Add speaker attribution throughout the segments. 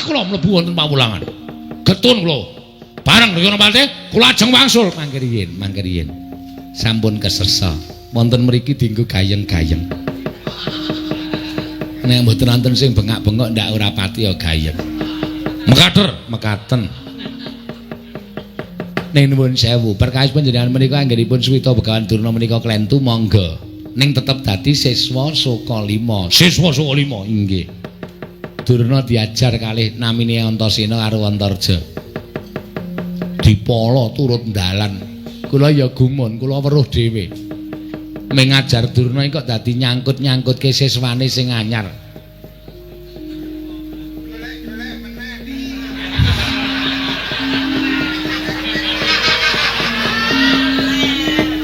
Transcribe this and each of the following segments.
Speaker 1: Wah kula mlebu wonten pawulangan. Getun kula. Bareng Rikana Pati kula ajeng wangsul mangke riyin. Sampun kesesa. Wonten mriki dienggo gayeng-gayeng. Nek mboten wonten sing bengak-bengok ndak ora pati ya gayeng. Mekaten. Ning nuwun sewu, perkawis panjenengan menika anggenipun Suwita Begawan Durna menika klentu monggo. Ning tetep dadi siswa Soka 5. Siswa Soka 5 inggih. Durna diajar kalih namine Antasena karo Antarja. Dipala turut dalan. Kula ya gumun, kula weruh dhewe. Mengajar Durna kok dadi nyangkut-nyangkutke siswane sing anyar.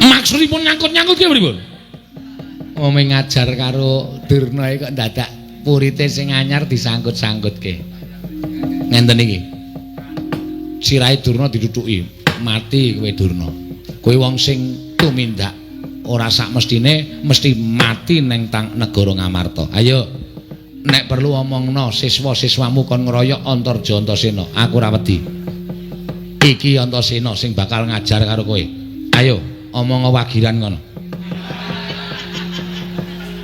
Speaker 1: Maksudipun nyangkut-nyangkut ki pripun? Wong ngajar karo Durna kok dadak purite sing anyar disangkut-sangkutke. Ngenten iki. Sirahe Durna ditutuki, mati kowe Durna. Kowe wong sing tumindak ora sak mestine mesti mati ning negara Ngamarta. Ayo nek perlu omongno siswa-siswamu kon ngeroyok Antarja Antasena. Aku ora wedi. Iki Antasena sing bakal ngajar karo kowe. Ayo omong wagiran ngono.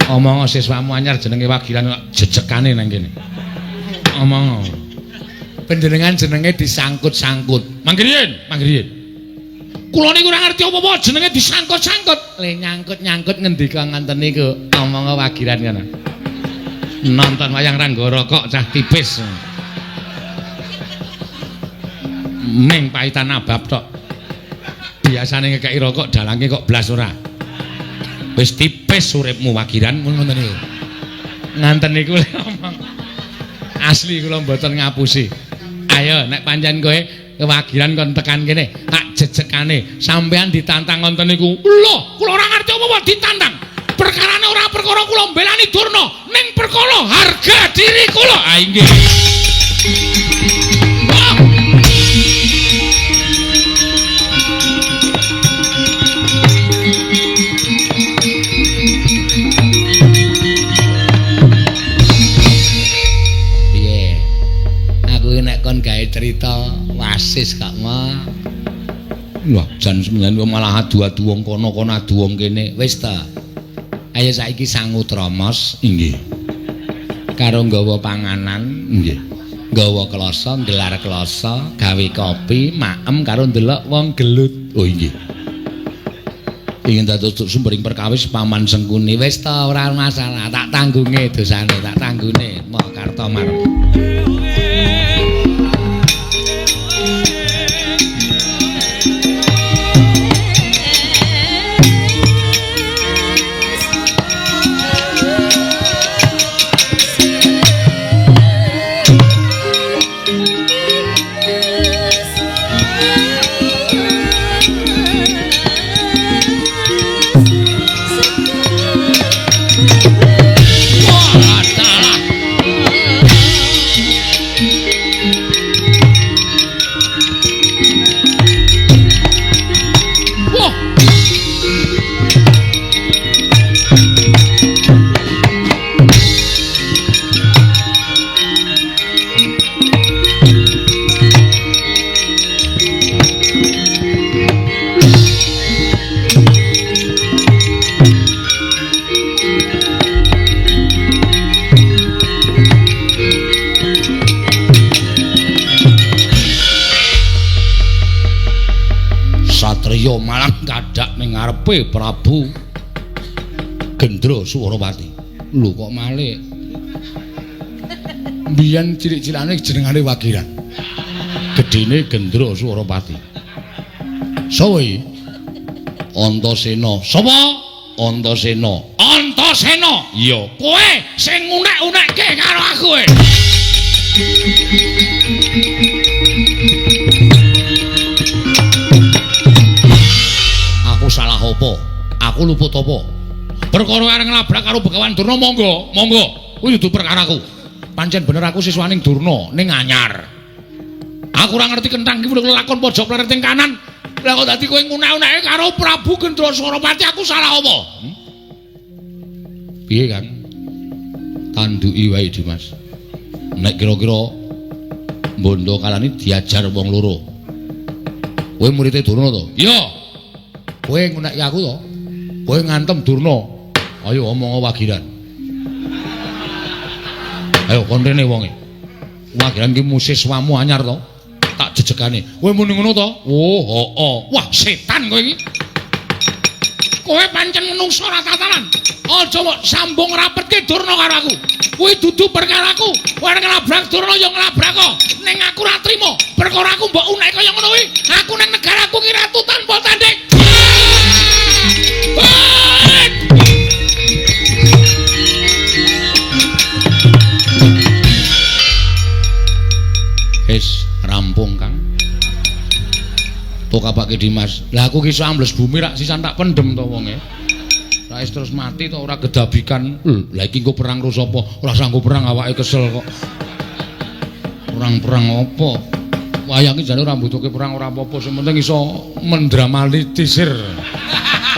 Speaker 1: Omong siswamu anyar jenenge wagiran jejekane nang kene. Omong. Panjenengan jenenge disangkut-sangkut. Mangke riyen. Kula niku ora ngerti apa-apa jenenge disangkut-sangkut. Le nyangkut-nyangkut ngendika nganten niku omong wagiran ngono. Nonton wayang Ranggara kok cah tipis. Ming paitan abab tok. Biasane ngekeki rokok dalange kok blas ora. Wis tipis uripmu wagiran ngoten niku. Nganten niku le omong. Asli kula mboten ngapusi. Ayo nek pancen kowe kewagiran kon tekan kene, tak jejekane sampean ditantang ngoten niku. Lho, kula ora ngerti apa-apa ditantang. Perkarane ora perkara kula mbelani Durna, ning perkara harga diri kula. Ah inggih. Gawe cerita wasis kak mah. Wah, jan 9 malah adu-adu wong kono adu wong kene. Wis ta. Ayo saiki sangu tromos, inggih. Karo nggawa panganan, nggih. Nggawa klasa, gelar klasa, gawe kopi, maem karo ndelok wong gelut. Oh inggih. Ingin dados sumbering perkawis paman Sengkuni. Wis ta ora masalah, tak tanggunge dosane, tak tanggune. Moh Kartomar. Satriya malah kadhak ning ngarepe Prabu Gendra Suwarawati. Lho kok malih. Biyen cilik-cilikane jenengane Wagiran. Gedene Gendra Suwarawati. Sapa iki? Antasena. Sapa? Antasena. Antasena. Iya, kowe sing ngunek-unekke karo aku kowe. Aku salah apa? Aku luput apa? Perkara areng nglabrak karo Begawan Durna monggo. Kuwi dudu perkaraku. Pancen bener aku siswaning Durna ning anyar. Aku ora ngerti kentang iki lakon pojok lereting kanan. Lah kok dadi kowe ngunek-uneke karo Prabu Gendra Suwarawati, aku salah apa? Piye, Kang? Tanduki wae, Dimas. Nek kira-kira Bondo kalani diajar wong loro. Kowe muridé Durna to? Iya. Kowe nek aku to. Kowe ngantem Durna. Ayo omong wagiran. Ayo kon rene wonge. Wagiran ki musiswamu anyar to. Tak jejegane. Kowe muni ngono to? Oh, hooh. Wah, setan kowe iki. Kowe pancen menungso ora tatanan. Aja mbok sambung rapetke Durna karo aku. Kuwi dudu perkaraku. Kowe nglabrak Durna ya nglabrak kok. Ning aku ora trima. Perkara aku mbok unek kaya ngono kuwi. Aku ning negaraku ki ratu tanpa tanding. Wis rampung, Kang. Tokapake Dimas. Lah aku ki iso ambles bumi rak sisan tak pendem to wonge. Ra terus mati to ora gedabikan. Lah iki engko perang karo sapa? Ora sanggup perang awake kesel kok. Perang apa? Wayang iki jane ora mbutuhke perang ora apa-apa, sing penting iso mendramatisir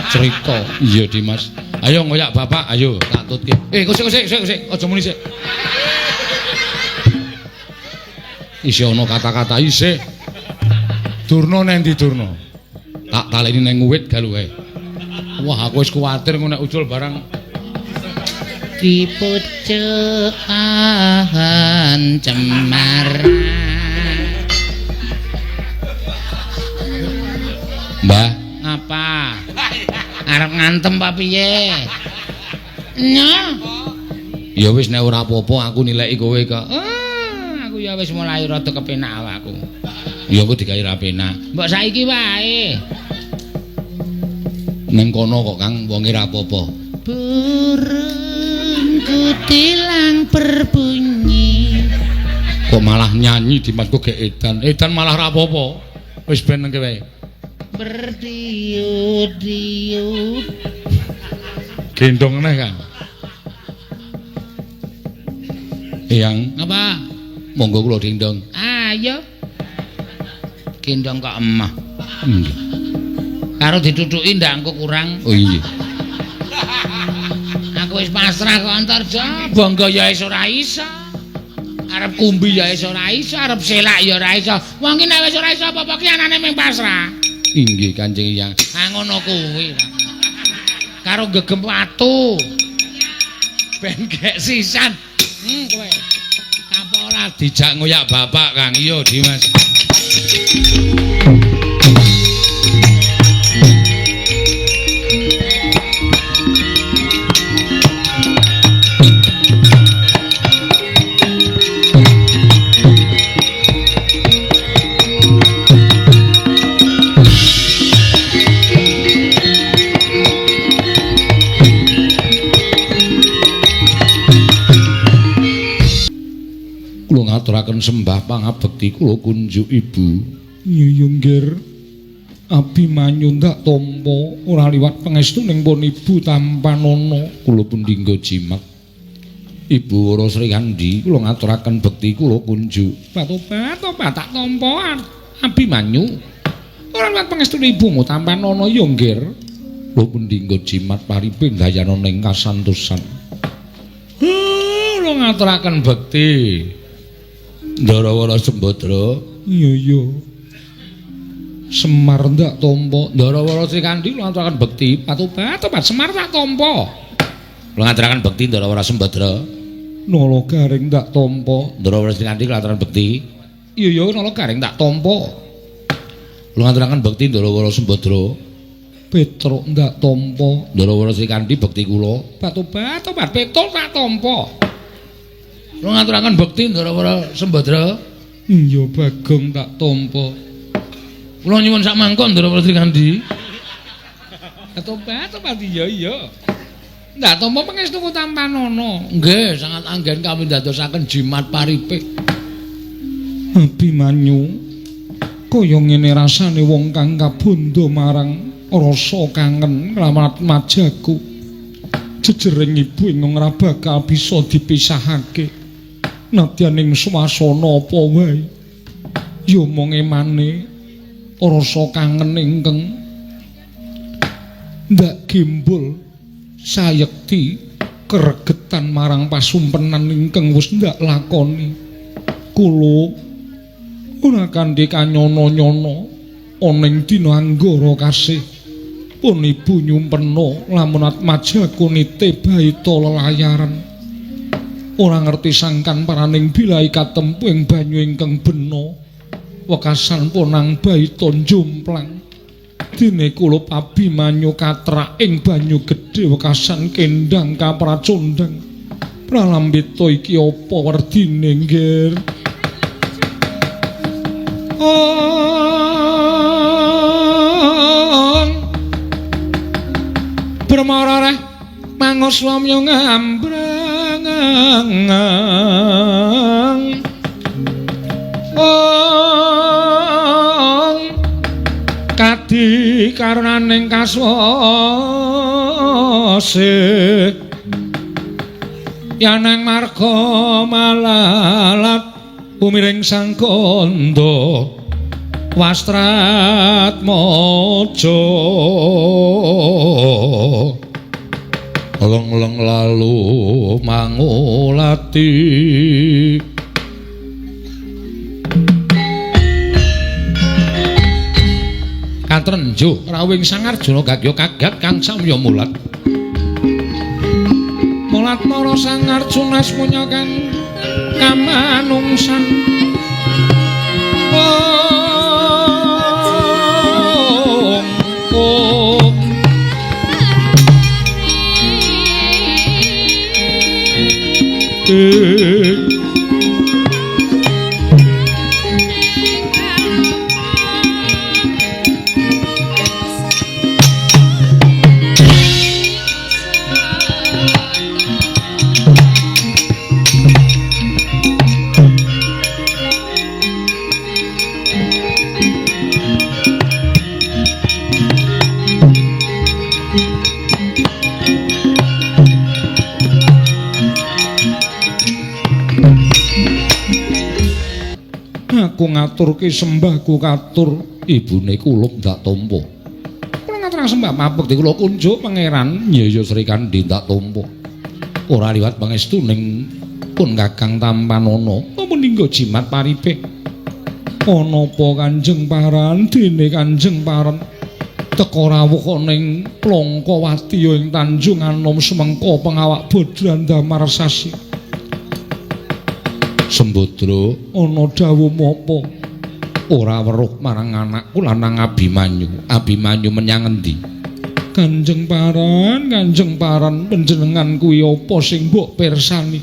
Speaker 1: cerita. Iya Dimas. Ayo ngoyak bapak, ayo tak tutke. Sik, aja muni sik. Isih ana kata-kata isih. Durna nendi Durna? Tak taleni ning uwit galuhe. Wah, aku wis kuwatir engko nek ucul barang dipucukan cemar. Mbah, ngapa? Arep ngantem apa piye? Nya. Ya wis nek ora apa-apa aku nileki kowe kok. Aku ya wis mulai rada kepenak awakku. Ya aku digawe ra penak. Mbok saiki wae. Neng kono kok Kang wonge ra apa-apa. Burung kutilang berbunyi. Kok malah nyanyi Dimas kok gek edan. Edan malah ra apa-apa. Wis ben nengke wae. Berdiut-diut. Gendong neh Kang. Eyang, apa? Monggo kula gendong. Ayo. Gendong kok emah. Nggih. Karo ditutuki ndak engko kurang. Oh iya. Aku wis pasrah kok Antarja. Bangga ya wis ora iso. Arep kumbi ya wis ora iso, arep selak ya ora iso. Wong ki nek wis ora iso apa-apa ki anane mung pasrah. Inggih Kanjeng Hyang. Ha ngono kuwi. Karo gegem watu. Ben gek sisan. Kowe. Apa ora dijak ngoyak bapak Kang? Iya Dimas. Ngaturaken sembah pangabekti kula kunjuk Ibu. Iya nggir. Abimanyu ndak tampa ora liwat pangestu ning pun Ibu Tampanana kula pundingga jimat. Ibu Wara Sri Kandi kula ngaturaken bekti kula kunjuk. Tobat tak tampa Abimanyu. Ora liwat pangestu Ibu Tampanana ya nggir. Kula pundingga jimat paripe dayana ning kasantosan. Kula ngaturaken bekti. Ndarawara Sembadra. Iya. Semar ndak tampa. Ndarawara Sri Kandi kula ngaturaken bekti. Tobat Semar tak tampa. Kula ngaturaken bekti Ndarawara Sembadra. Nala Garing ndak tampa. Ndarawara Sri Kandi kula ngaturaken bekti. Iya, Nala Garing tak tampa. Kula ngaturaken bekti Ndarawara Sembadra. Petruk ndak tampa. Ndarawara Sri Kandi bekti kula. Tobat Petruk tak tampa. Kula ngaturaken bekti Ndarawara Sembadra. Iya Bagong tak tampa. Kula nyuwun sak mangkon Ndarawara Sri Kandi. Tobat iya. Ndak tampa pangestu Tampanana. Nggih, sangat anggen kami ndadosaken jimat paripe. Abimanyu kaya ngene rasane wong kang kabondo marang rasa kangen nglamat majaku. Jejering ibu ing ora bakal bisa dipisahake. Nadyaning swasana apa wae ya mung emane rasa kangen ingkang ndak gimbul sayekti keregetan marang pasumpenan ingkang wis ndak lakoni. Kula
Speaker 2: ora kanthi kanyono-nyono ana ing dina anggara kasih pun ibu nyumpena lamun Atmajaku nite baita lelayaran ora ngerti sangkan paraning bilai katempu ing banyu ingkang bena wekasan ponang baita jomplang dene kula Abimanyu katrak ing banyu gedhe wekasan kendang kapracondang pralambita iki apa werdine nggir Bermarare mangoswamya ngambrang kadi karenaning kaswase yanang marga malalat umiring sang kandha wastrat mojo leng-leng lalu mangulati katrenjo rawing sang Arjuna gagya kagat kang samya mulat mulat para sang Arjuna semunyakan kamanungsan aku ngaturke sembahku katur ibune kula ndak tampa. Kula ngaturake sembah mapek kula kunjuk pangeran Nyaya Sri Kandi ndak tampa. Ora liwat pangestuning pun Kakang Tampanana apa ninggo jimat paripe. Ana apa Kanjeng Paran dene Kanjeng Paran teka rawuh ning Plangkawati ing Tanjung Anom semengko pengawak Bodran Damar Sasi. Sembodra ana dawuh apa ora weruh marang anakku lanang Abimanyu. Abimanyu menyang endi? Kanjeng Paran panjenengan kuwi apa sing mbok pirsani?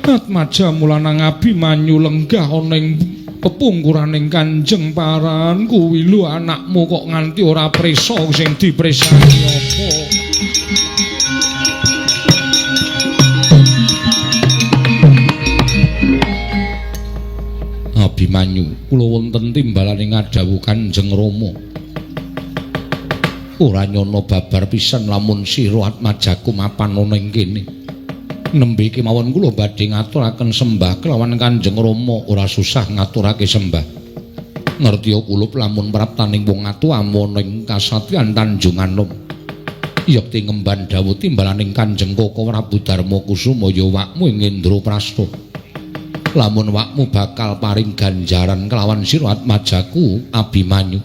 Speaker 2: Atmajamu lanang Abimanyu lenggah ana ing pepungkuraning Kanjeng Paran kuwi lho anakmu kok nganti ora prisa sing dipresani apa? Abimanyu kula wonten timbalaning ngadhawuh Kanjeng Rama ora nyono babar pisan lamun sira Atmajaku mapan ana ing kene nembe kemawon kula badhe ngaturaken sembah kelawan Kanjeng Rama ora susah ngaturake sembah ngerti kula lamun praptaning wong atuwamu ana ing kasatriyan Tanjung Anom yekti ngemban dawuh timbalaning Kanjeng Koko Prabu Darma Kusuma ya wakmu ing Indraprasta lamun wakmu bakal paring ganjaran kelawan sira Atmajaku Abimanyu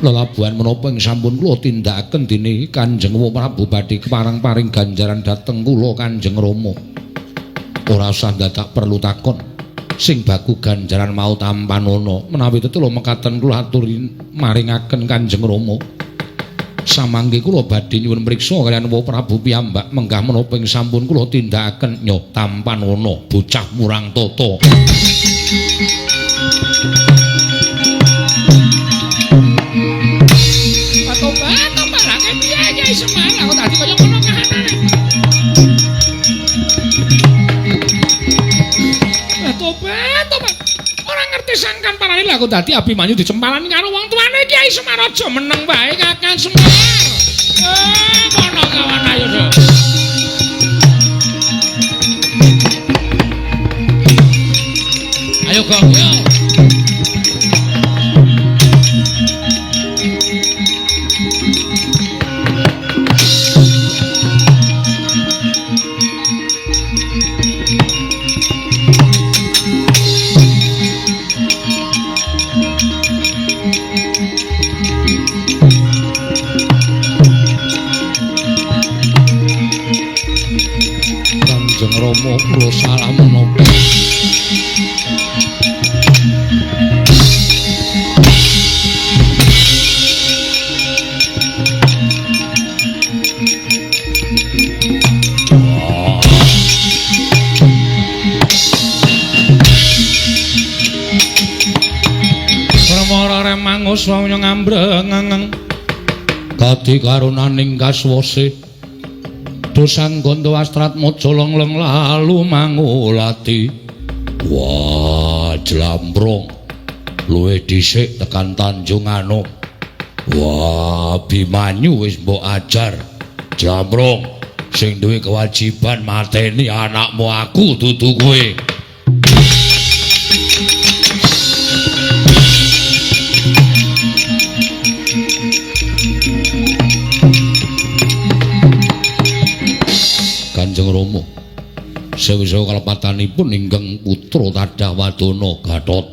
Speaker 2: lelabuhan menapa ing sampun kula tindakaken dene Kanjeng Prabu badhe keparang-paring ganjaran dhateng kula Kanjeng Rama ora usah dadak perlu takon sing baku ganjaran mau Tampanana menawi tetelo mekaten kula aturi maringaken Kanjeng Rama samangke kula badhe nyuwun mriksa kaliyan Prabu piyambak menggah menapa ing sampun kula tindakaken Nyo Tampanana bocah murang tata. Tobat lake piye Kyai Semar kok dadi kaya ngono kahanane. Tobat ora ngerti sangkan parane lha kok dadi Abimanyu dicempalani karo wong tuane Kyai Semar aja meneng wae Kakang Semar. Kono kawan ayo do. Ayo Gong yo. swanya ngambreng kadi karunaning kaswase dosang gondo astrat mojo longleng lalu mangulati wah jlambrong luwih dhisik tekan Tanjung Anom wah Bimanyu wis mbok ajar jlambrong sing duwe kewajiban mateni anakmu aku dudu kowe Kanjeng Rama sewu-sewu kalepatanipun ingkang putra Tadah Wadana Gatot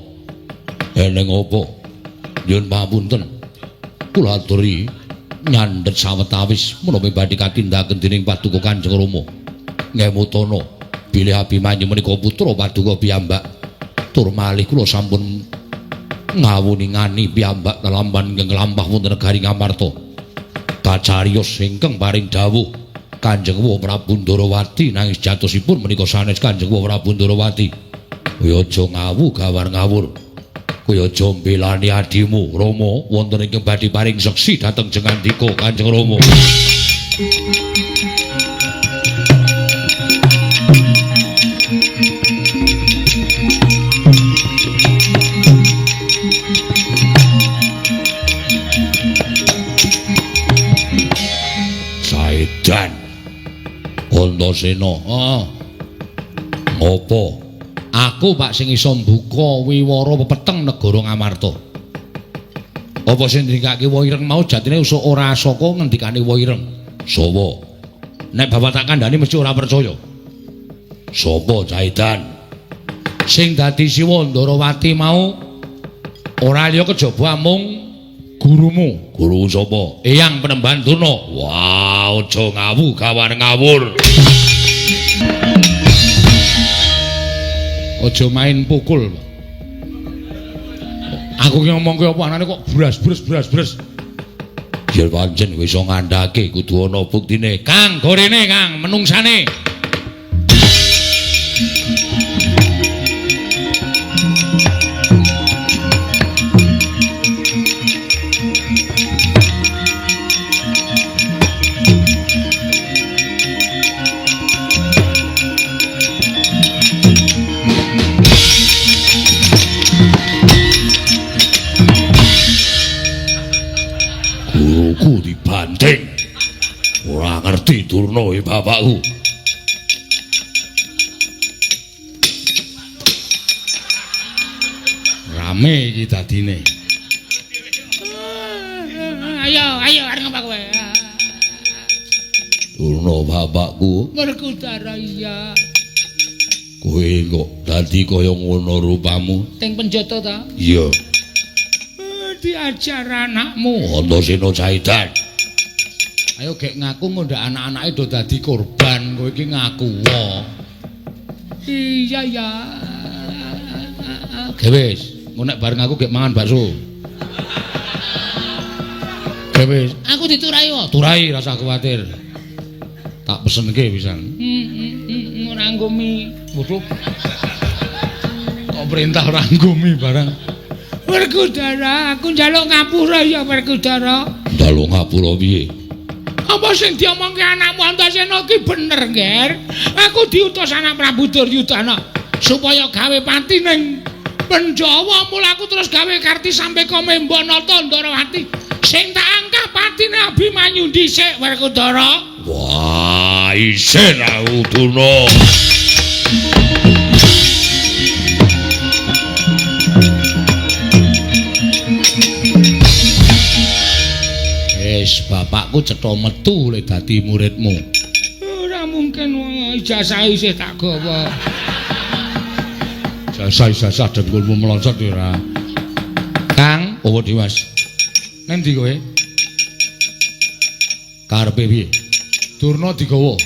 Speaker 2: eneng apa nyuwun pamunten kula aturi nyandhet sawetawis menapa badhe katindaken dening Paduka Kanjeng Rama ngemutana bilih Abimanyu menika putra Paduka piyambak tur malih kula sampun ngawuningani piyambak kelampan ingkang lampah wonten negari Ngamarta kacariyos ingkang paring dawuh Kanjeng Prabu Ndarawati nanging jatosipun menika sanes Kanjeng Prabu Ndarawati kaya aja ngawu gawar ngawur kaya aja mbelani adimu Rama wonten ingkang badhe paring seksi dhateng jengandika Kanjeng Rama Saidan Antasena ngopo aku Pak sing iso mbuka wiwara pepeteng negara Ngamarta apa sing ndikake Waireng mau jatine usuk ora saka ngendikane Waireng sapa nek bapak tak kandhani mesti ora percaya sapa Saidan sing dadi Siwa Ndarawati mau ora liya kejaba mung gurumu guru sapa Eyang Penemban Durna wah aja ngawu gawar ngawur aja main pukul aku ki ngomong ki apa anane kok bras yen pancen wis iso ngandhake kudu ana buktine Kang gorene Kang menungsane dibanting ora ngerti Durna bapakku rame iki dadine ayo arep ngapa kowe Durna bapakku Werkudara iya kowe kok dadi kaya ngono rupamu teng penjata ta iya diajar anakmu Antasena Saidan ayo gek ngaku ngundhak anak-anake do dadi korban kowe iki ngaku wae iya ya gewis engko nek bareng aku gek mangan bakso gewis aku diturai wae turai rasa kuwatir tak pesenke pisan ora nggo mi waduh kok perintah ora nggo mi barang Werkudara, aku njaluk ngapura ya Werkudara. Njaluk ngapura piye? Apa sing diomongke anakmu Antasena ki bener, Nger? Aku diutus anak Prabu Duryudana supaya gawe pati ning Penjawa, mula aku terus gawe karti sampe kome Mbanata Ndarawati sing tak angkah patine Abimanyu dhisik Werkudara. Wah, isin aku Durna. Bapakku cetha metu le dadi muridmu. Ora mungkin ijazah isih tak gawa. Ijazah dengkulmu melonsot ora. Kang, apa Dimas? Nang ndi kowe? Karepe piye? Durna digawa.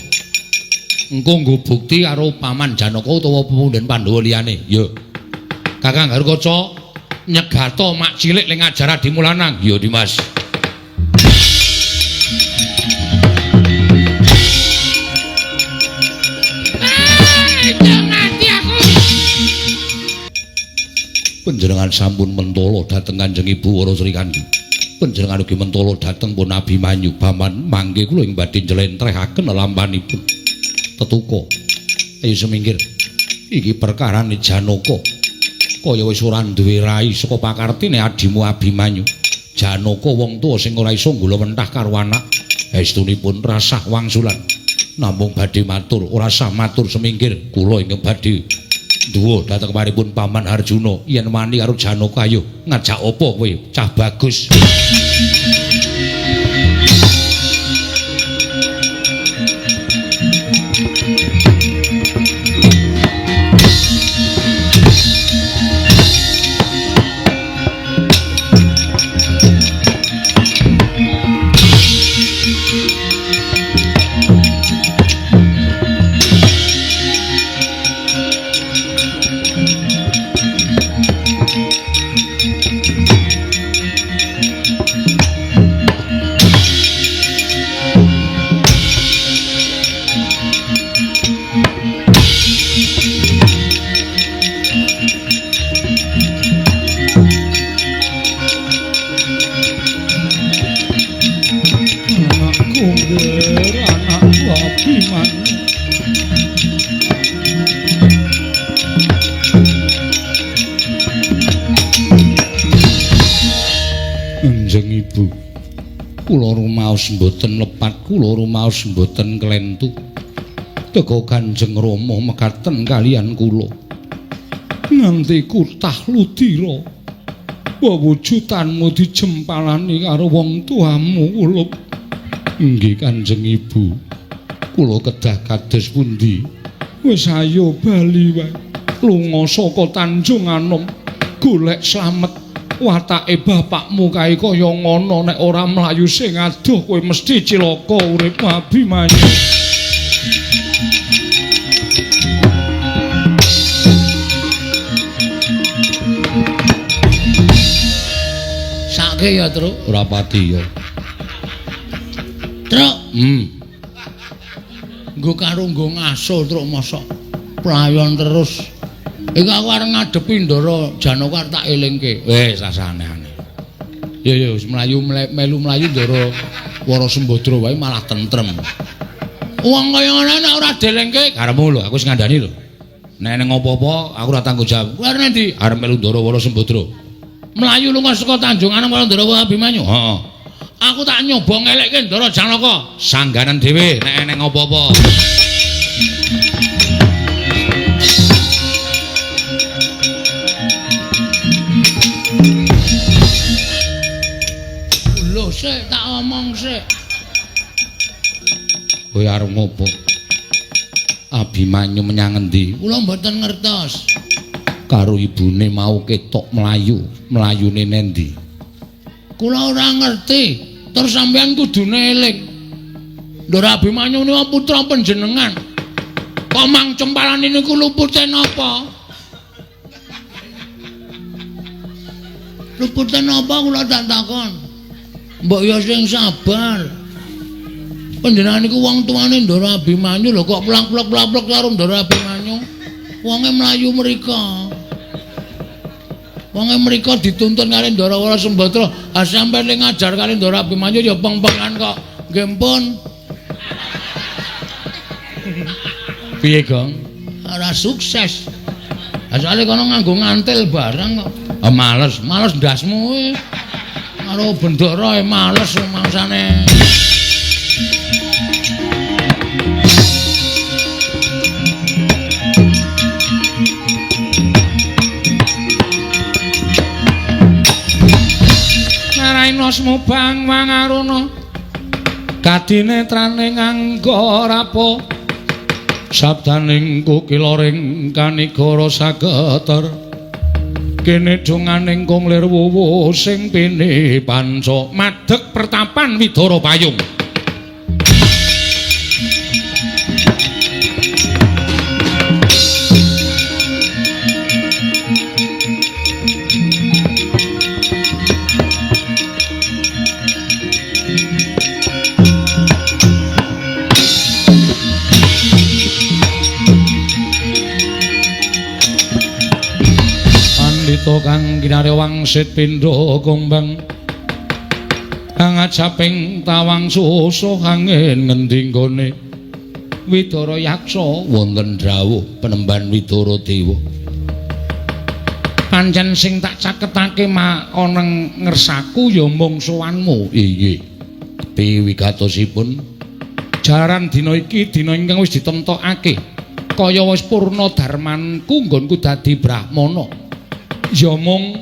Speaker 2: Engko nggo bukti karo Paman Janaka utawa pemundhen Pandhawa liyane. Ya. Kakang Garukaca nyegato mak cilik ning ajar Adimulanang. Ya Dimas. Panjenengan sampun mentala dhateng Kanjeng Ibu Wara Sri Kandi. Panjenengan ugi mentala dhateng pun Abimanyu paman mangke kula ing badhe njlentrehaken lampanipun. Tetuko. Ayo seminggir. Iki perkarane Janaka. Kaya wis ora duwe rai saka pakartine adimu Abimanyu. Janaka wong tuwa sing ora iso nggula mentah karo anak. Estunipun rasah wangsulan. Namung badhe matur, ora sah matur seminggir. Kula ingkang badhe duwa dhateng paripun Paman Arjuna yen wani karo Janaka ayo ngajak apa kowe cah bagus. Kula rumaos mboten lepat, kula rumaos mboten klentu. Teka Kanjeng Rama mekaten kaliyan kula. Nganti kutah ludira. Wewujutanmu dijempalani karo wong tuamu kula. Nggih Kanjeng Ibu. Kula kedah kados pundi? Wis ayo bali wae. Lunga saka Tanjung Anom golek slamet. Watake bapakmu kae kaya ngono nek ora mlayu sing adoh kowe mesti cilaka urip Abimanyu. Sake ya, Truk? Ora pati ya. Truk. Nggo karo nggo ngaso, Truk, mosok playon terus. Iku aku arep ngadepi Ndara Janaka tak elingke. Wis sasane-ane. Ya wis mlayu melu mlayu Ndara Wara Sembadra wae malah tentrem. Wong kaya ngono nek ora delengke karepmu lho, aku wis ngandani lho. Nek ning apa-apa aku ora tanggung jawab. Kuwi arep ndi? Arep melu Ndara Wara Sembadra. Mlayu lunga saka Tanjungan karo Ndara Abimanyu. Heeh. Aku tak nyoba ngelekke Ndara Janaka. Sangganan dhewe nek ning apa-apa. Sik tak omong sik. Kowe arep ngopo? Abimanyu menyang endi? Kula mboten ngertos. Karo ibune mau ketok mlayune nendi? Kula ora ngerti. Terus sampeyan kudune eling. Ndara Abimanyu niku putra panjenengan. Kok mang cempalan niku lupute napa? Lupute napa kula tak takon? Mbok ya sing sabar. Panjenengan niku wong tuane Ndara Abimanyu lho kok plak-plak karo Ndara Abimanyu. Wonge mlayu mrika. Wonge mrika dituntun kali Ndara Wara Sembadra. Ah sampeyan ning ngajar kali Ndara Abimanyu ya peng-pengan kok. Nggih mpun. Piye, Gong? Ora sukses. Asale kono nganggo ngantil barang kok. Ah males ndasmu kuwi. Karo bendara males mangsane. Narainasmu bang mangaruna kadinetrane nganggo rapo sabdaning kukiloring kanigara sageter kene donganing kong lir wuwu sing pene panca madheg pertapan widara payung. pandita kang kinarya wangsit pindha kumbang ngajaping tawang suso angin ngendi nggone Widara Yaksa wonten drawuh Penemban Widara Dewa pancen sing tak caketake ana ngersaku ya mung sowanmu iya piwigatosipun jaran dina iki dina ingkang wis ditentokake kaya wis purna darmanku nggonku dadi brahmana ya mung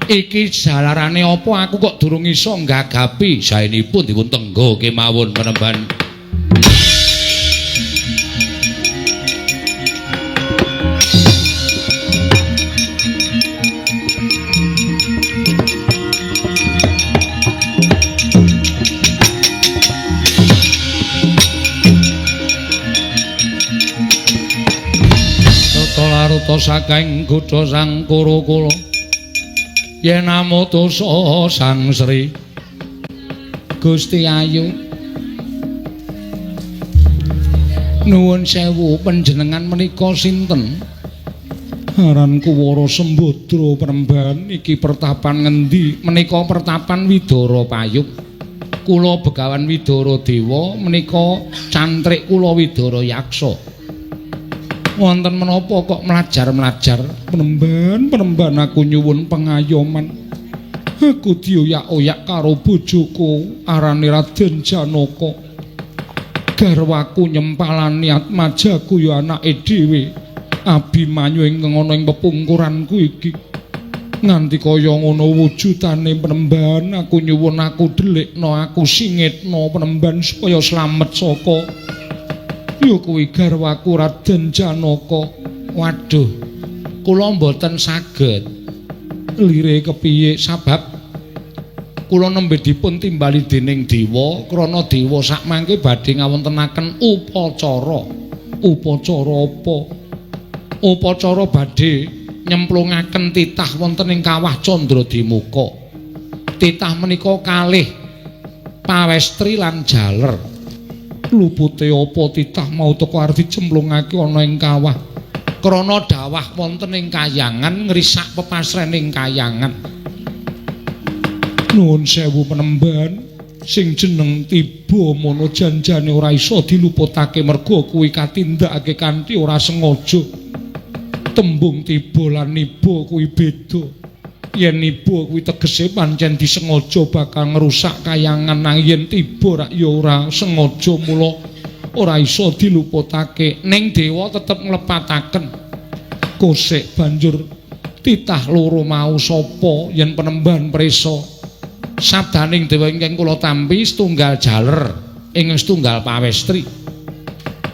Speaker 2: iki jalarane apa aku kok durung iso nggagapi saenipun dipun tenggo kemawon Penemban Laruta saking Gudha Sang Kurukula yen amutusa Sang Sri Gusti Ayu nuwun sewu panjenengan menika sinten aranku Wara Sembadra Penemban iki pertapan ngendi menika pertapan Widara Payung kula Begawan Widara Dewa menika cantrik kula Widara Yaksa wonten menapa kok mlajar-mlajar Penemban aku nyuwun pengayoman aku dioyak-oyak karo bojoku arane Raden Janaka garwaku nyempalani atmajaku ya anake dhewe Abimanyu ingkang ana ing pepungkuranku iki nganti kaya ngono wujudane Penemban aku nyuwun aku delikno aku singitno Penemban supaya slamet saka ya kuwi garwaku Raden Janaka. Waduh, kula mboten saged lire kepiye sebab kula nembe dipun timbali dening dewa krana dewa sakmangke badhe ngawontenaken upacara. Upacara apa? Upacara badhe nyemplungaken titah wonten ing kawah Candradimuka. Titah menika kalih pawestri lan jaler. Lupute apa titah mau teko arep dicemplungake ana ing kawah krana dawah wonten ing kayangan ngrisak pepasrening kayangan nuwun sewu Penemban sing jeneng tiba mono janjane ora iso diluputake merga kuwi katindakake kanthi ora sengaja tembung tiba lan niba kuwi beda yen niba kuwi tegese pancen disengaja bakal ngrusak kayangan nang yen tiba rak ya ora sengaja mula ora iso diluputake ning dewa tetep nglepataken kosek banjur titah loro mau sapa yen Penemban prisa sabdaning dewa ingkang kula tampi setunggal jaler ingkang setunggal pawestri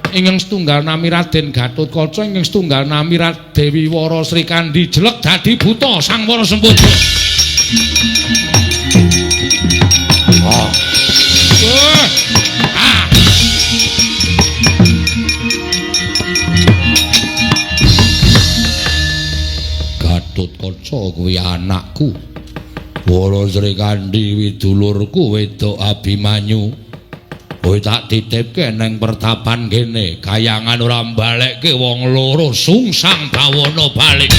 Speaker 2: ingkang setunggal nami Raden Gatotkaca ingkang setunggal nami Dewi Wara Srikandi jelek dadi buta Sang Wara Sembadra. Gatotkaca kuwi anakku. Wara Srikandi widulurku wedok Abimanyu. Kowe tak titipke nang pertapan kene, kayangan ora mbalekke wong loro sungsang bawana balik.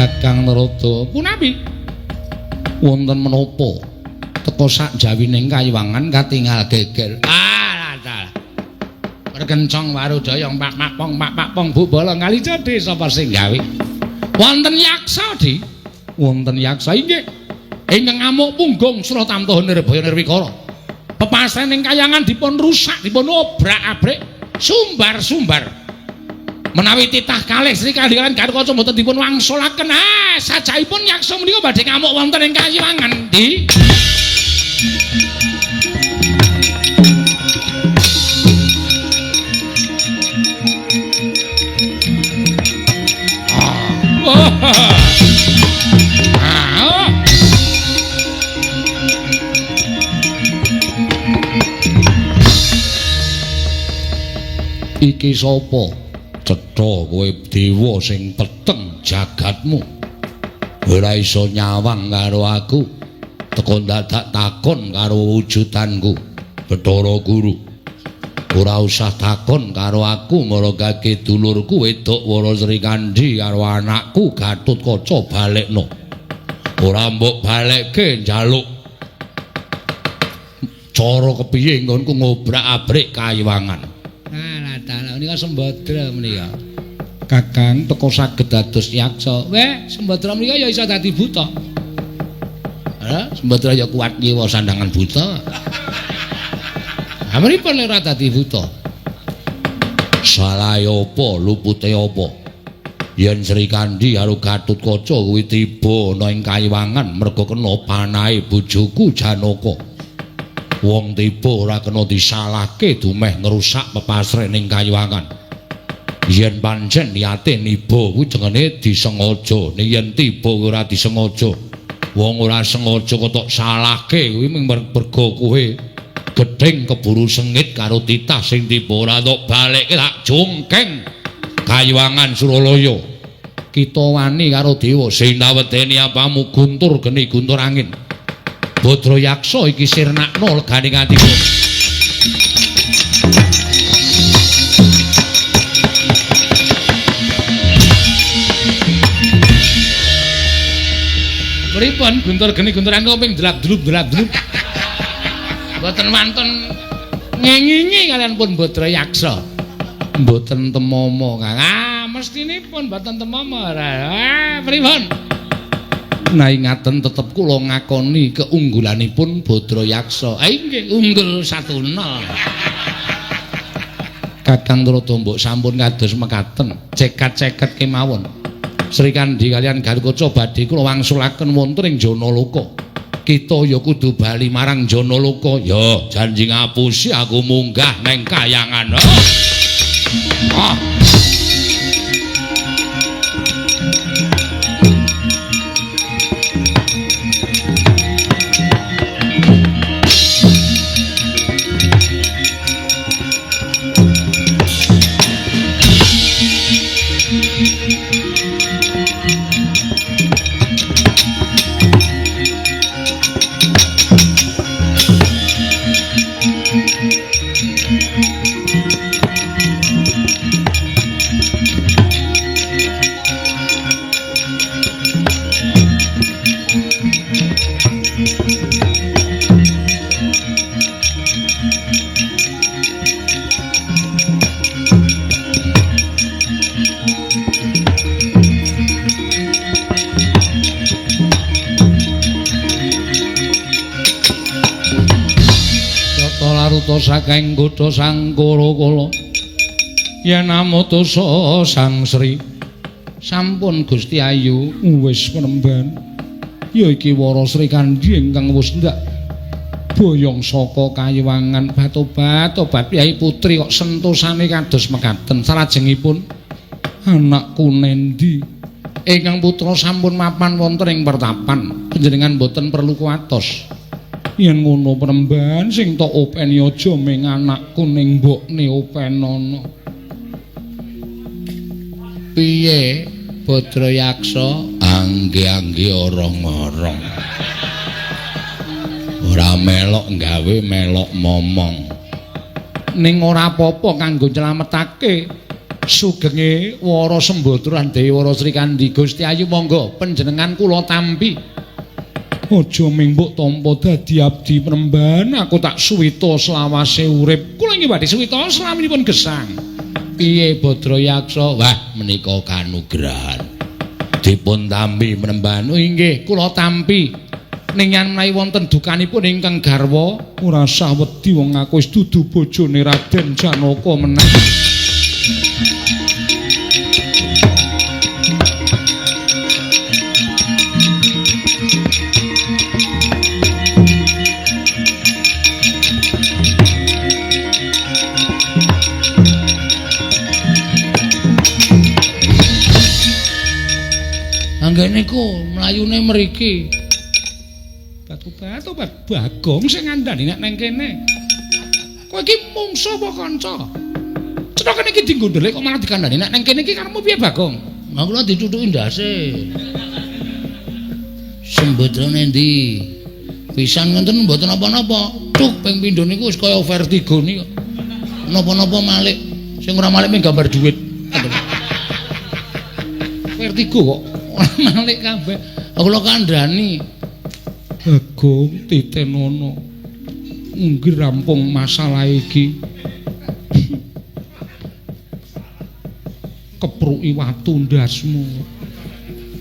Speaker 2: Kakang Narada punapi wonten menapa teka sak jawining kayiwangan katingal geger perkencong warudaya pak-pak-pong bu bola ngali jodhe sapa sing gawe wonten yaksa di wonten yaksa inggih ingkang ngamuk punggung Suratamtaha Nirbaya Nirwikara Pepasren ing Kayangan dipun rusak, dipun obrak-abrik, sumbar-sumbar. Menawi titah kalih Sri Kandi kaliyan Gatotkaca mboten dipun wangsulaken, sajaipun yaksa menika badhe ngamuk wonten ing Kayangan. Di iki sapa? Cetha kowe dewa sing peteng jagatmu. Ora iso nyawang karo aku. Teko dadak takon karo wujudanku. Bathara Guru. Ora usah takon karo aku maragake dulurku wedok Wara Sri Kandi karo anakku Gatotkaca balekno. Ora mbok balekke njaluk. Cara kepiye nggonku ngobrak-abrik Kayiwangan. Dalah menika Sembadra menika. Kakang teko saged dados yaksa. Weh, Sembadra menika ya iso dadi buta. Sembadra ya kuat nyewa sandangan buta. Amaripun ora dadi buta. Salah apa, lupute apa? Yen Sri Kandi karo Gatotkaca kuwi tiba ana ing Kayiwangan merga kena panahe bojoku Janaka. Wong tiba ora kena disalahke dumeh ngrusak pepasren ing Kayiwangan. Yen pancen niate niba kuwi jengene disengaja, ning yen tiba ora disengaja. Wong ora sengaja kok salahke kuwi merga kowe gedeng keburu sengit karo titah sing tiba ora tok balekke tak jongkeng Kayiwangan Suralaya. Kita wani karo dewa sing nawedeni apamu guntur geni guntur angin. Badra yaksa iki sirnakno legane ngatipun. Pripun guntur geni guntur angin ping drap-drup. Mboten wonten ngengingi kalian pun Badra yaksa. Mboten temomo, Kang. Mestinipun mboten temomo. Pripun? Nah ingaten tetep kula ngakoni keunggulanipun Badra yaksa. Inggih unggul 1-0. Kakang Trada mbok sampun kados mekaten. Cekat-ceket kemawon. Sri Kandi kaliyan Gatotkaca badhe kula wangsulaken wonten ing Janaloka. Kita ya kudu bali marang Janaloka. Ya janji ngapusi aku munggah neng Kayangan. Saking Godha Sangkara kala yen amotosa Sang Sri sampun Gusti Ayu wis penemban ya iki Wara Sri Kandi ingkang wis ndak boyong saka Kayiwangan batobat Yai Putri kok sentosane kados mekaten salajengipun anakku Nendi ingkang putra sampun mapan wonten ing pertapan panjenengan boten perlu kuatos. Yen ngono penemban sing tok openi aja ming anakku ning mbokne openono. Piye Badra yaksa? Angge-angge orong-orong. Ora melok gawe melok momong. Ning ora apa-apa kanggo nyelametake sugenge Wara Sembadra Dewi Wara Sri Kandi Gusti Ayu monggo panjenengan kula tampi. Aja mimbuk tampa dadi abdi penemban aku tak suwita selawase urip. Kula inggih badhe suwita slaminipun gesang. Piye Badra yaksa? Wah menika kanugrahan. Dipun tampi penemban. Oh inggih kula tampi. ning yen menawi wonten dukanipun ingkang garwa ora usah wedi wong aku wis dudu bojone Raden Janaka meneh. Anggene ku mlayune mriki. Batu-batu Bagong sing ngandani nek nang kene. Kowe iki mungsuh apa kanca? Cetha kene iki dienggo ndelik kok malah dikandani nek nang kene iki karepmu piye Bagong?
Speaker 1: Lah kula ditutuki ndase. Sembotrone ndi? Pisan ngenten mboten napa-napa. Cuk ping pindho niku wis kaya vertigo niku. Napa-napa malik. Sing ora malik ming gambar dhuwit.
Speaker 2: Vertigo kok
Speaker 1: Malik kabeh. Kula kandhani.
Speaker 2: Bagong titenono. Nggih rampung masalah iki. Kepruki watu ndasmu.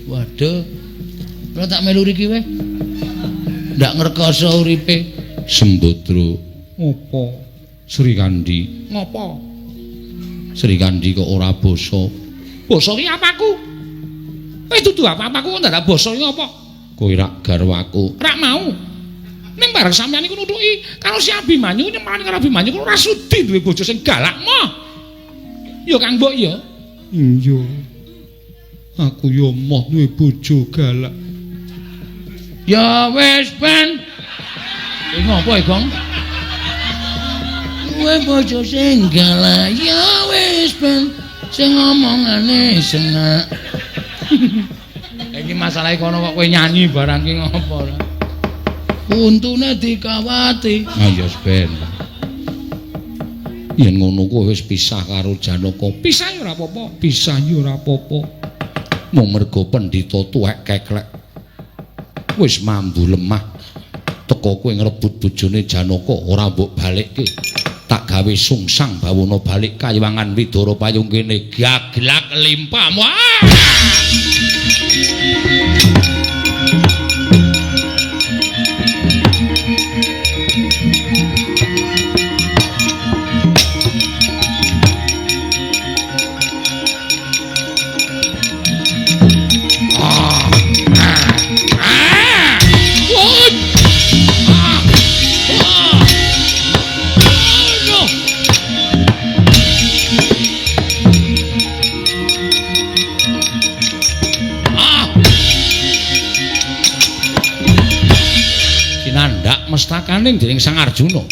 Speaker 1: Waduh. Ora tak melu riki wae. Ndak ngrekoso uripe.
Speaker 2: Sembodro. Apa? Sri Kandi.
Speaker 1: Ngopo?
Speaker 2: Sri Kandi kok ora basa.
Speaker 1: Basa ki apaku? Wis dudu apa-apaku kok ndak basa iki apa?
Speaker 2: Kowe rak garwaku.
Speaker 1: Rak mau. Ning bareng sampeyan iku nutuki karo si Abimanyu nyemani karo Abimanyu kok ora sudi duwe bojo sing galak moh. Ya Kang Mbok ya.
Speaker 2: Iya. Aku yo moh duwe bojo galak.
Speaker 1: Ya wis ben. Iki ngopo iki, Gong? Duwe bojo sing galak. Ya wis ben. Sing ngomongane senak. Iki masalahe kono kok kowe nyanyi barang ki ngopo ora? Untune dikawati.
Speaker 2: Ayo Ben. Yen ngono kuwi wis pisah karo Janaka.
Speaker 1: Pisah ya ora apa-apa.
Speaker 2: Pisah ya ora apa-apa. Mung mergo pendhita tuwek keklek. Wis mambu lemah. Teko kowe ngrebut bojone Janaka ora mbok balikke. Tak gawe sungsang bawana balik Kayiwangan Widara payung kene gaglak limpah. Mestakaning dening Sang Arjuna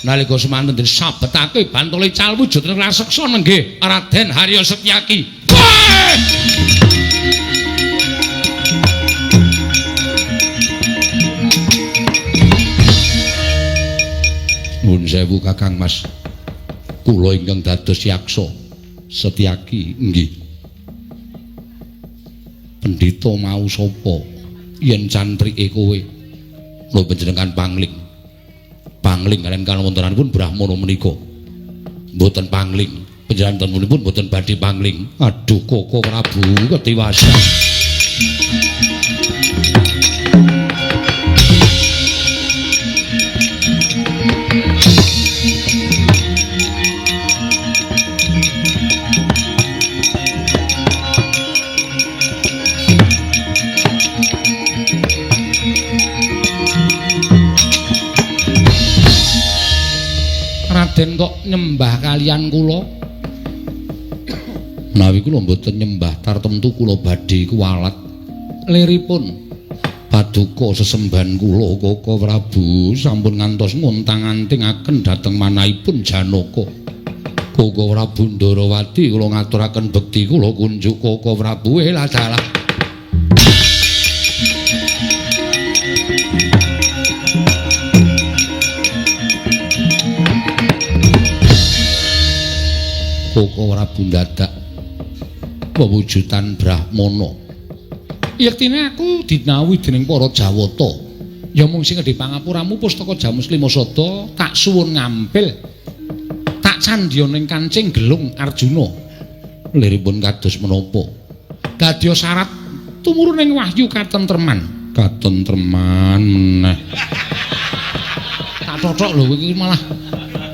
Speaker 2: nalika semanten disabetake bantole calwujud raseksa nenggih Raden Harya Setyaki. Nuwun sewu Kakang Mas. Kula ingkang dados yaksa Setyaki nggih. Pendhita mau sapa yen cantrike kowe? Lho panjenengan pangling. Pangling kalian kalawontenanipun Brahmana menika. Mboten pangling. Panjenenganipun mboten badhe pangling. Aduh Koko Prabu ketiwasan. Raden kok nyembah kalian kula? Menawi kula mboten nyembah tartemtu kula badhe kuwalat. Liripun paduka sesembahan kula Koko Prabu sampun ngantos nguntang-antingaken dhateng manahipun Janaka. Koko Prabu Ndarawati kula ngaturaken bekti kula kunjuk Koko Prabu dalah. Koko Prabu dadak pewujudan Brahmana. Yektine aku dinawi dening para Jawata. Ya mung sing gedhe pangapuramu pustaka Jamusklima Sada tak suwun ngampil. Tak candya ning Kancing Gelung Arjuna. Liripun kados menapa? Kadya syarat tumurun ing wahyu katentreman. katentreman meneh. Tak cocok lho iki malah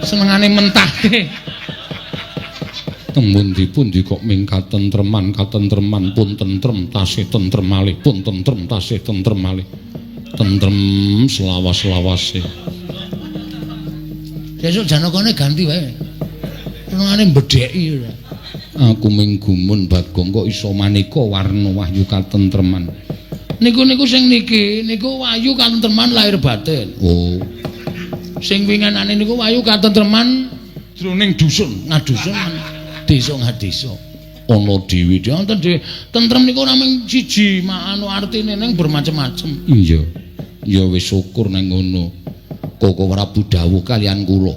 Speaker 2: senengane mentahke. Tembung dipundi kok ming katentreman pun tentrem tasih tentrem malih pun tentrem tasih tentrem malih. Tentrem selawas-lawase. Sesuk janakane ganti wae. Senengane mbedheki ora. Aku ming gumun Bagong kok iso manika warna wahyu katentreman. Niku sing niki niku wahyu katentreman lahir batin. Oh. Sing winganane niku wahyu katentreman jroning dusun, ngadusun desa ngadesa. Ana dewi wonten tentrem niku namung siji, anu artine ning bermacam-macam. Iya. Ya wis syukur nang ngono. Koko Prabu dawuh kalian kula.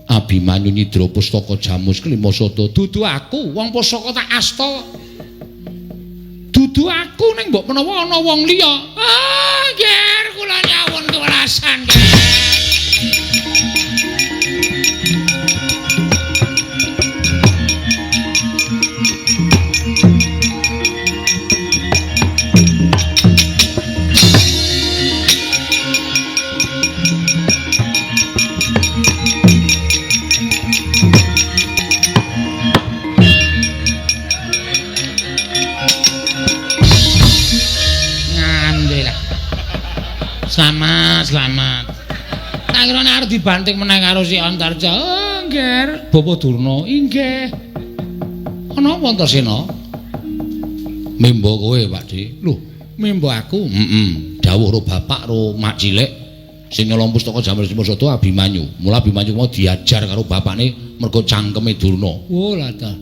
Speaker 2: Abimanyu Nyidra Pustaka Jamus Klimasada dudu aku wong pusaka tak asta. Dudu aku ning mbok menawa ana wong liya. Ah, ger kula nyawun kewelasan. Selamat. Tak kira arep dibanting meneh karo si Antarja. Oh, nggih. Bapak Durna, inggih. Ana apa Antarsena? Mimba kowe, Pakde. Lho, mimba aku? Heeh. Dawuh karo bapak karo mak cilik sing nyolong pustaka Jamal Klimasada Abimanyu. Mula Abimanyu mau diajar karo bapakne mergo cangkeme Durna. Oh, lah ta.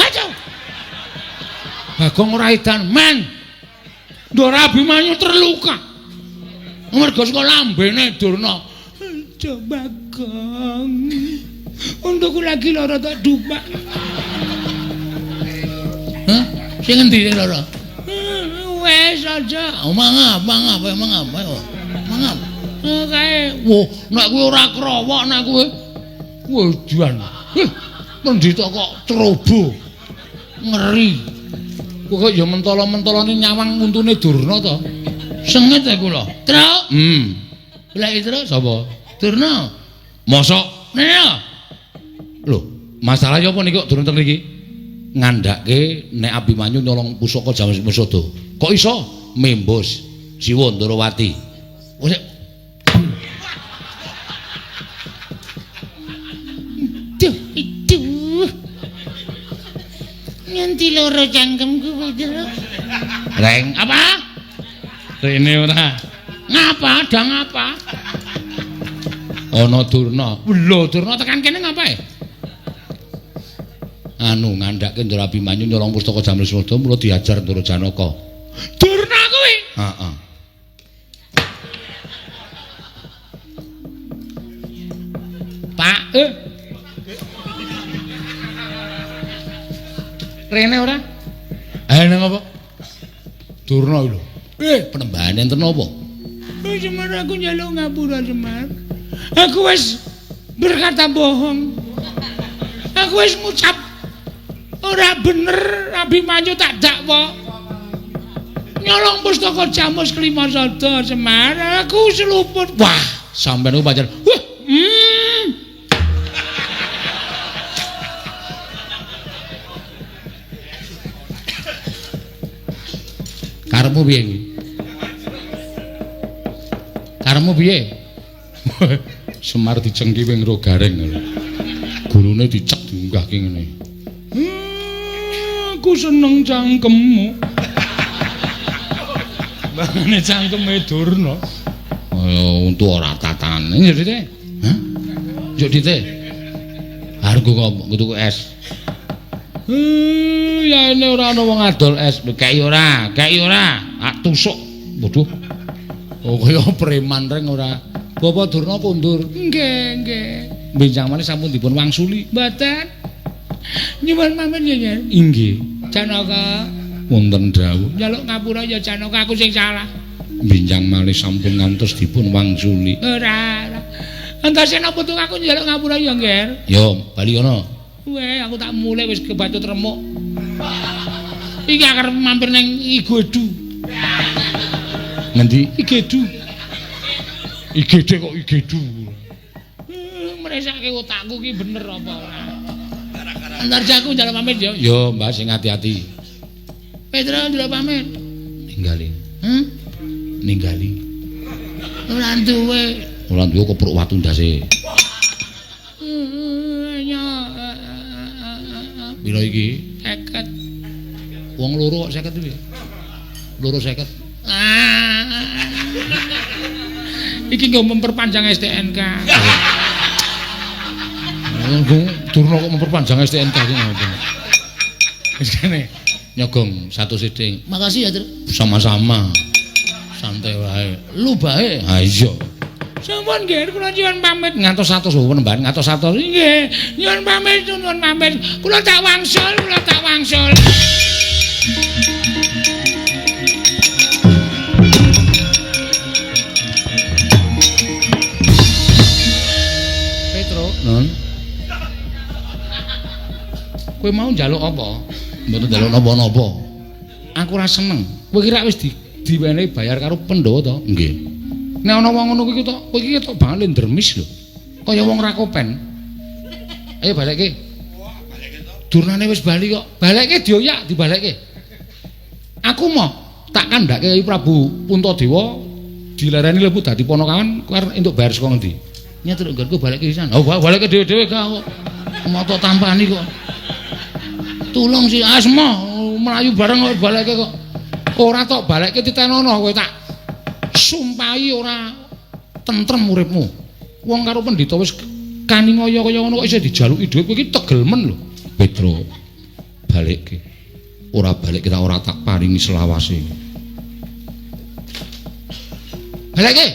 Speaker 2: Ayo. Bagong ora edan, men. Ndara Abimanyu terluka. Mergo saka lambene Durna. Coba Gong. Untukku lagi lara tak dupak. Hah? Sing endi lara? Wes aja. Mangap. Kae. Wo, nek kuwi ora krowok nek kuwi. Wedan. Pendhita kok ceroboh. Ngeri. Kok ya mentolo-mentolone nyawang untune Durna to. Sengit aku lho. Truk. Lah itu sapa? Durna. Mosok. Nek. Lho, masalah apa niku durung teng mriki? Ngandhake nek Abimanyu nyolong pusaka Jamal Klimasada. Kok iso? Membos Jiwa Ndarawati. Wis. Itu. Nganti loro cangkemku Pedro. Reng, apa? Rene ora. Ngapa? Dang apa? Ana Durna. Lho, Durna tekan kene ngapae? Anu ngandhake Ndara Abimanyu nyolong pustaka Jamal Klimasada mula diajar Ndara Janaka. Durna kuwi? Heeh. Pak, Rene ora? Nang apa? Durna lho. Penembane enten apa? Semar aku njaluk ngapura Semar. Aku wis berkata bohong. Aku wis ngucap ora bener Abimanyu tak dakwa. Nyolong pustaka Jamus Klimasada Semar. Aku seluput. Wah, sampeyan ku pancen. Karepmu piye iki? Karepmu piye? Semar dicengki wing ro gareng lho. Gulune dicek diunggahke ngene. Aku seneng cangkemmu. Bangane cangkeme Durna. Oh, untu ora tatane. Yo dite. Hah? Yo dite. Hargo kok tuku es. Ya ini ora ana wong adol es. Kei ora. Ak tusuk. Waduh. Oh kaya preman reng ora. Bapak Durna kundur. Nggih. Benjang malih sampun dipun wangsuli. Mboten. Nyuwun mamen ya. Inggih. Janaka wonten dawuh. Njaluk ngapura ya Janaka aku sing salah. Benjang malih sampun ngantos dipun wangsuli. Ora. Antasena putung aku njaluk ngapura ya, Nger. Yo, bali ana. Weh, aku tak mulai wis kebacut remuk. Iki arep mampir nang Igo Edu. Ngendi?
Speaker 1: Igedu. Igede kok igedu. Mresake otakku ki bener apa ora? Antar jaku njaluk pamit yo.
Speaker 2: Yo, Mbah sing ati-ati.
Speaker 1: Pedro njaluk pamit.
Speaker 2: Ninggali. Ninggali.
Speaker 1: Ora duwe.
Speaker 2: Ora duwe kepruk watu ndase. Piro iki?
Speaker 1: 50.
Speaker 2: Wong loro kok 50 kuwi. Loro 50.
Speaker 1: Iki nggo memperpanjang STNK.
Speaker 2: Durna kok memperpanjang STNK iki ngopo. Wis kene nyogong satu siding.
Speaker 1: Makasih ya, Tru.
Speaker 2: Sama-sama. Santai wae.
Speaker 1: Lu bae.
Speaker 2: Ha iya.
Speaker 1: Sampun nggih, kula nyuwun pamit ngantos 100 penembahan, ngantos 100. Nggih, nyuwun pamit, nyuwun pamit. Kula tak wangsul, kula tak wangsul. Petro,
Speaker 2: Non.
Speaker 1: kowe mau njaluk apa?
Speaker 2: Mboten njaluk napa-napa.
Speaker 1: Aku ora seneng. Kowe kira wis diwenehi bayar karo Pandhawa to?
Speaker 2: Nggih.
Speaker 1: Nek ana wong ngono kuwi kowe iki ketok banget ndermis lho. Kaya wong ra kopen. Ayo balekke. Durnane wis bali kok. Balekke dioyak dibalekke. Aku mau tak kandhake Prabu Puntadewa dilereni lebu dadi ponokawan kowe arep entuk bayar saka ngendi? Nyetruk nggonku balekke pisan. Oh, balekke dhewe-dhewe gak kok. Moto tampani kok. Tulung si Asma melayu bareng kok balekke kok. Ora tok balekke titenono kowe tak sumpahi ora tentrem uripmu. Wong karo pendhita wis kaningaya kaya ngono kok iso dijaluki dhuwit kowe iki tegel men lho.
Speaker 2: Petro. Balekke. Ora balekke ta ora tak paringi selawase.
Speaker 1: Balekke.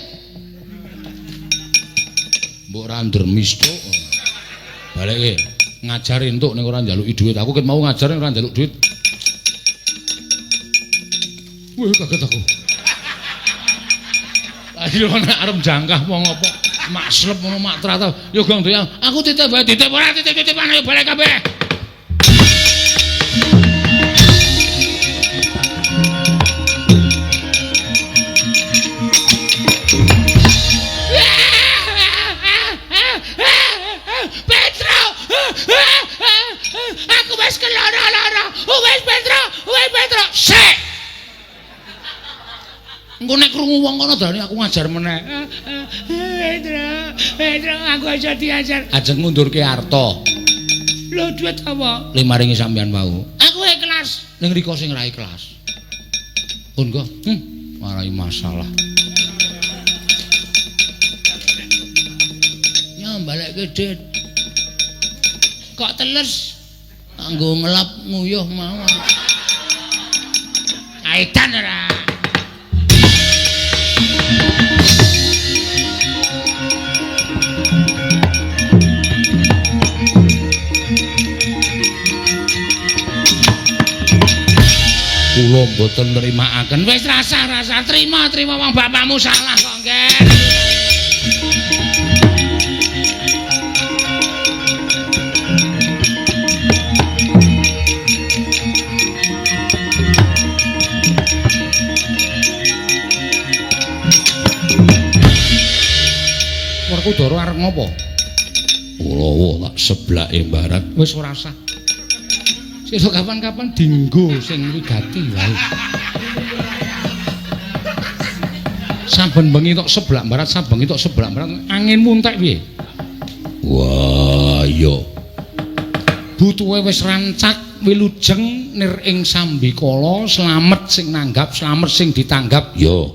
Speaker 2: Mbok ra ndermis tok. Balekke. Ngajar entuk ning ora njaluki dhuwit. Aku ket mau ngajar ning ora njaluk dhuwit.
Speaker 1: Wih kaget aku. Ayo nek arep jangkah wong apa mak slep ngono mak trata. Yo gong doyang. Aku titip wae titip ora titip ayo balik kabeh. Petro! Aku wis keloro-loro. Wis Petro. Sik. Engko nek krungu wong kono darane aku ngajar meneh. Pedro, aku aja diajar.
Speaker 2: Ajeng ngundurke arta.
Speaker 1: Lho duit apa?
Speaker 2: Limaringi sampean wau.
Speaker 1: Aku ikhlas.
Speaker 2: Ning riko sing ra ikhlas. Pun kok, marai masalah.
Speaker 1: Nyambalekke dit. Kok teles? Kanggo ngelap nguyuh mawon. Aidan ora.
Speaker 2: Kula mboten nrimakaken.
Speaker 1: Wis rasa trima wong bapakmu salah kok nggih.
Speaker 2: Werkudara arep ngopo? Kula tak seblake barat.
Speaker 1: Wis ora usah. Sesuk kapan-kapan dinggo sing wigati wae. Saben bengi tok seblak barat, saben bengi tok seblak barat, angin muntek piye?
Speaker 2: Wah, iya.
Speaker 1: Butuhe wis rancak wilujeng nir ing sambikala, slamet sing nanggap, slamet sing ditanggap.
Speaker 2: Yo.